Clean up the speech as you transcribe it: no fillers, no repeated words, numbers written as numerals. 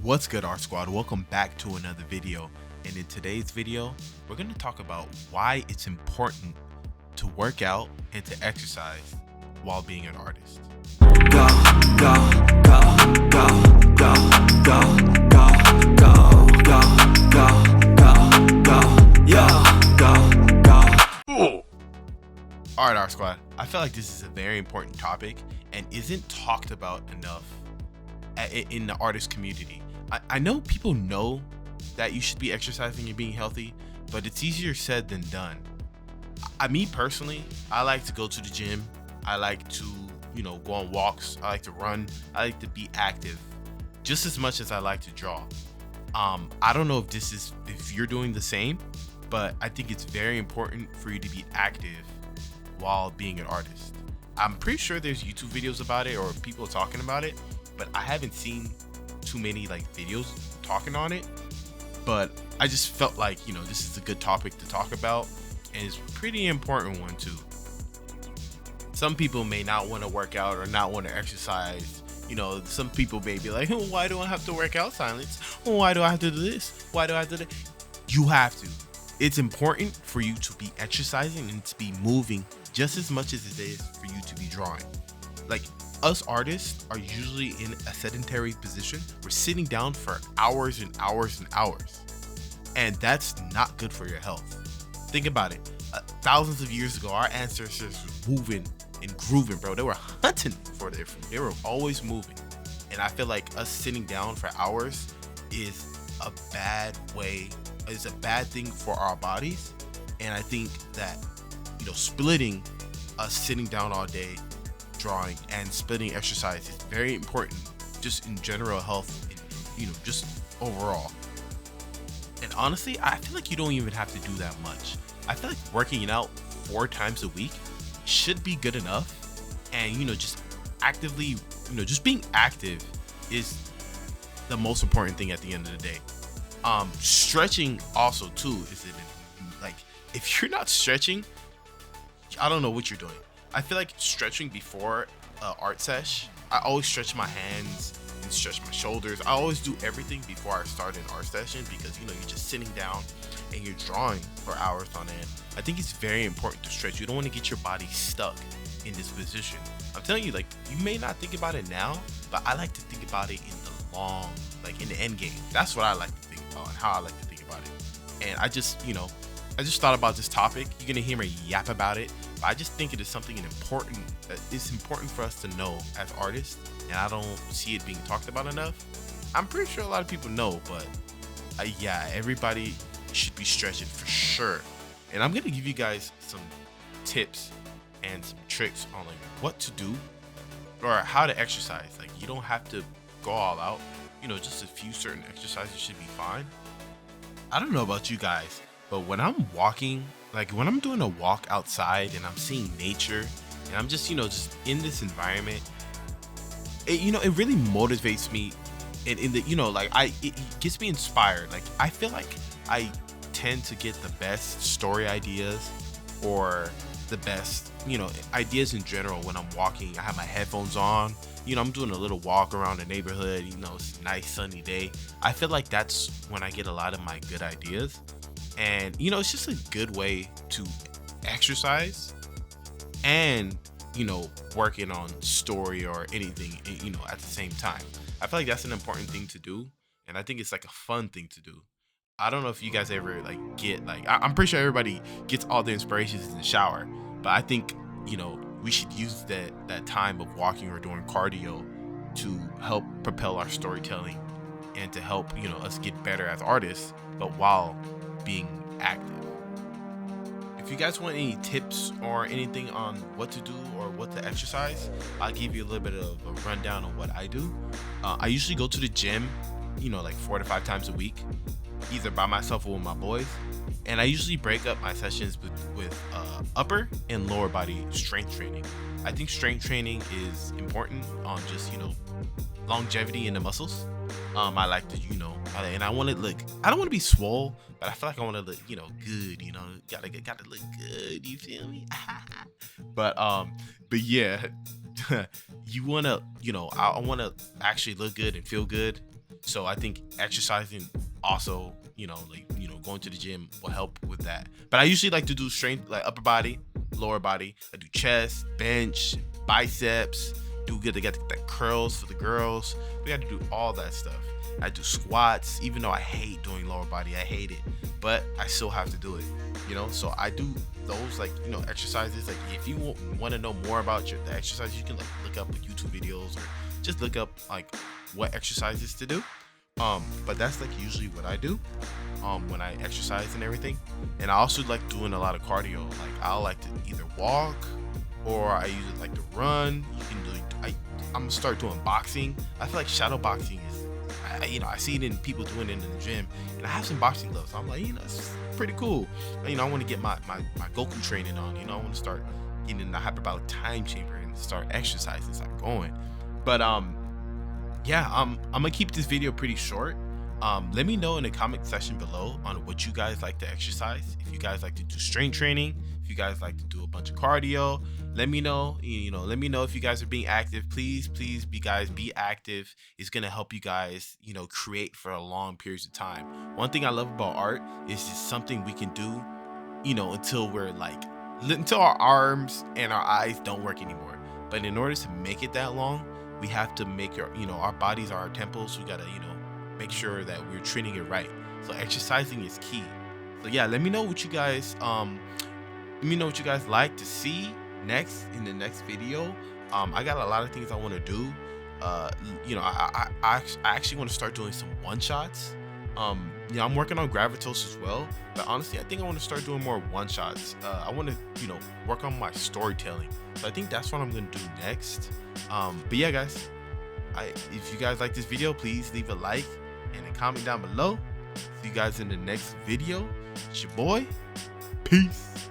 What's good, Art Squad? Welcome back to another video. And in today's video, we're going to talk about why it's important to work out and to exercise while being an artist. Go, go, go, go, go, go, go, go, go, go, go, go, yeah, go, go. Alright, Art Squad, I feel like this is a very important topic and isn't talked about enough in the artist community. I know people know that you should be exercising and being healthy, but it's easier said than done. Me personally, I like to go to the gym. I like to, go on walks. I like to run. I like to be active just as much as I like to draw. I don't know if you're doing the same, but I think it's very important for you to be active while being an artist. I'm pretty sure there's YouTube videos about it or people talking about it, but I haven't seen too many videos talking on it. But I just felt like, this is a good topic to talk about, and it's a pretty important one too. Some people may not want to work out or not want to exercise. Some people may be like, why do I have to work out, Silence? Why do I have to do this? Why do I have to do that? You have to. It's important for you to be exercising and to be moving just as much as it is for you to be drawing. Us artists are usually in a sedentary position. We're sitting down for hours and hours and hours. And that's not good for your health. Think about it. Thousands of years ago, our ancestors were moving and grooving, bro. They were hunting for their food. They were always moving. And I feel like us sitting down for hours is a bad thing for our bodies. And I think that, splitting us sitting down all day drawing and splitting exercise is very important, just in general health, and, just overall. And honestly, I feel like you don't even have to do that much. I feel like working out 4 times a week should be good enough. And just actively, just being active is the most important thing at the end of the day. Stretching also too is if you're not stretching, I don't know what you're doing. I feel like stretching before art sesh, I always stretch my hands and stretch my shoulders. I always do everything before I start an art session because you're just sitting down and you're drawing for hours on end. I think it's very important to stretch. You don't want to get your body stuck in this position. I'm telling you, you may not think about it now, but I like to think about it in the long, in the end game. That's what I like to think about and how I like to think about it. And I just thought about this topic. You're gonna hear me yap about it, but I just think it is something important that is important for us to know as artists, and I don't see it being talked about enough. I'm pretty sure a lot of people know, but everybody should be stretching for sure. And I'm gonna give you guys some tips and some tricks on what to do or how to exercise. You don't have to go all out. Just a few certain exercises should be fine. I don't know about you guys, but when I'm walking, when I'm doing a walk outside and I'm seeing nature and I'm just, just in this environment, it really motivates me. And it gets me inspired. I feel like I tend to get the best story ideas or the best, ideas in general when I'm walking. I have my headphones on, I'm doing a little walk around the neighborhood, it's a nice sunny day. I feel like that's when I get a lot of my good ideas. And, it's just a good way to exercise and, working on story or anything, at the same time. I feel like that's an important thing to do. And I think it's a fun thing to do. I don't know if you guys ever get I'm pretty sure everybody gets all the inspirations in the shower, but I think, we should use that time of walking or doing cardio to help propel our storytelling and to help, us get better as artists, but while being active. If you guys want any tips or anything on what to do or what to exercise, I'll give you a little bit of a rundown on what I do. I usually go to the gym, 4 to 5 times a week, either by myself or with my boys. And I usually break up my sessions with upper and lower body strength training. I think strength training is important on just, longevity in the muscles. I like to, and I want to look, I don't want to be swole, but I feel like I want to look, good, gotta look good, you feel me? but yeah, you want to, I want to actually look good and feel good. So I think exercising also, going to the gym will help with that. But I usually like to do strength, like upper body, lower body. I do chest, bench, biceps. Do good to get the curls for the girls. We got to do all that stuff. I do squats, even though I hate doing lower body. I hate it, but I still have to do it. So I do those exercises. Like if you want to know more about the exercises, you can like look up YouTube videos or just look up like what exercises to do. But that's like usually what I do when I exercise and everything. And I also like doing a lot of cardio. Like I'll like to either walk or I usually like to run. You can do. I'm gonna start doing boxing. I feel like shadow boxing is, I see it in people doing it in the gym, and I have some boxing gloves. So I'm like, it's pretty cool. I want to get my Goku training on. I want to start getting in the hyperbolic time chamber and start exercising, start going. But yeah, I'm gonna keep this video pretty short. Let me know in the comment section below on what you guys like to exercise. If you guys like to do strength training, if you guys like to do a bunch of cardio, let me know. Let me know if you guys are being active. Please, be active. It's gonna help you guys, create for a long periods of time. One thing I love about art is it's something we can do, until our arms and our eyes don't work anymore. But in order to make it that long, we have to make our bodies are our temples. We gotta, make sure that we're treating it right. So exercising is key. So yeah, let me know what you guys like to see next in the next video. I got a lot of things I want to do. I actually want to start doing some one-shots. I'm working on Gravitos as well, but honestly I think I want to start doing more one-shots. I want to work on my storytelling, so I think that's what I'm gonna do next. But yeah guys, if you guys like this video, please leave a like and a comment down below. See you guys in the next video. It's your boy. Peace.